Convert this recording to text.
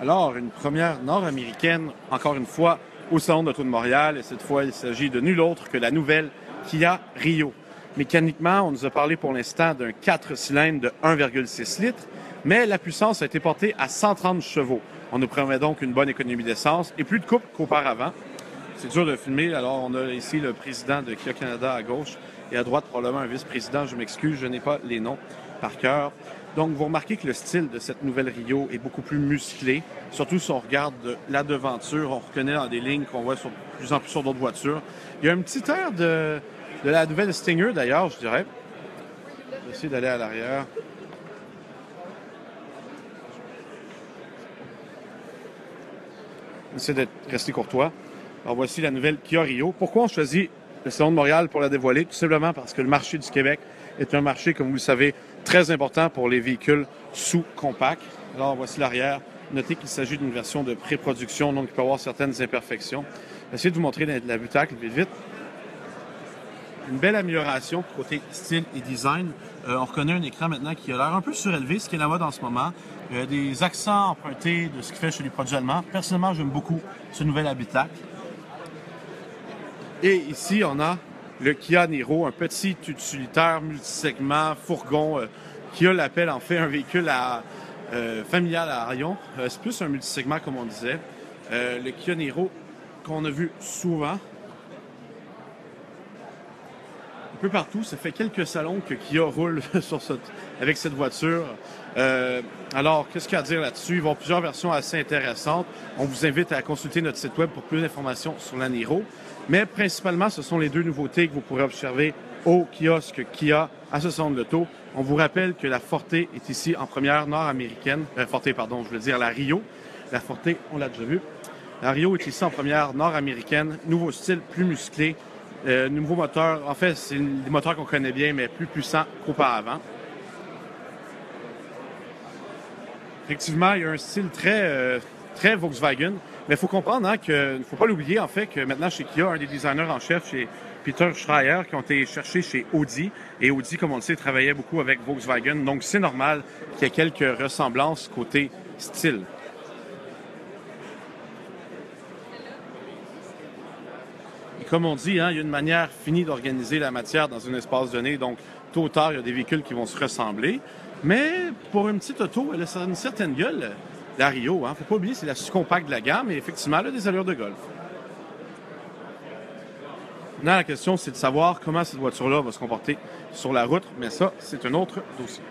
Alors, une première nord-américaine, encore une fois, au Salon de l'Auto de Montréal. Et cette fois, il s'agit de nul autre que la nouvelle Kia Rio. Mécaniquement, on nous a parlé pour l'instant d'un 4 cylindres de 1,6 litres, mais la puissance a été portée à 130 chevaux. On nous promet donc une bonne économie d'essence et plus de couple qu'auparavant. C'est dur de filmer, alors on a ici le président de Kia Canada à gauche et à droite probablement un vice-président. Je m'excuse, je n'ai pas les noms par cœur. Donc, vous remarquez que le style de cette nouvelle Rio est beaucoup plus musclé. Surtout si on regarde la devanture, on reconnaît dans des lignes qu'on voit de plus en plus sur d'autres voitures. Il y a un petit air de la nouvelle Stinger, d'ailleurs, je dirais. Je vais essayer d'aller à l'arrière. J'essaie de rester courtois. Alors, voici la nouvelle Kia Rio. Pourquoi on choisit le Salon de Montréal pour la dévoiler? Tout simplement parce que le marché du Québec est un marché, comme vous le savez, très important pour les véhicules sous-compacts. Alors, voici l'arrière. Notez qu'il s'agit d'une version de pré-production, donc il peut y avoir certaines imperfections. Essayez de vous montrer la butacle vite, vite. Une belle amélioration côté style et design. On reconnaît un écran maintenant qui a l'air un peu surélevé, ce qui est la mode en ce moment. Des accents empruntés de ce qui fait chez les produits allemands. Personnellement, j'aime beaucoup ce nouvel habitacle. Et ici, on a le Kia Niro, un petit utilitaire multisegment, fourgon. Kia l'appelle en fait un véhicule familial à rayon. C'est plus un multisegment, comme on disait. Le Kia Niro qu'on a vu souvent. Un peu partout, ça fait quelques salons que Kia roule avec cette voiture. Alors, qu'est-ce qu'il y a à dire là-dessus? Ils vont avoir plusieurs versions assez intéressantes. On vous invite à consulter notre site web pour plus d'informations sur la Niro. Mais principalement, ce sont les deux nouveautés que vous pourrez observer au kiosque Kia à ce salon de l'auto. On vous rappelle que la Forte est ici en première nord-américaine. Forte, pardon, je veux dire la Rio. La Forte, on l'a déjà vu. La Rio est ici en première nord-américaine. Nouveau style, plus musclé. Nouveau moteur. En fait, c'est des moteurs qu'on connaît bien, mais plus puissants qu'auparavant. Effectivement, il y a un style très Volkswagen. Mais il faut comprendre qu'il ne faut pas l'oublier, en fait, que maintenant, chez Kia, un des designers en chef, chez Peter Schreier, qui ont été cherchés chez Audi. Et Audi, comme on le sait, travaillait beaucoup avec Volkswagen. Donc, c'est normal qu'il y ait quelques ressemblances côté style. Et comme on dit, il y a une manière finie d'organiser la matière dans un espace donné. Donc, tôt ou tard, il y a des véhicules qui vont se ressembler. Mais pour une petite auto, elle a une certaine gueule. La Rio, faut pas oublier, c'est la sous-compacte de la gamme et effectivement, elle a des allures de Golf. Maintenant, la question, c'est de savoir comment cette voiture-là va se comporter sur la route, mais ça, c'est un autre dossier.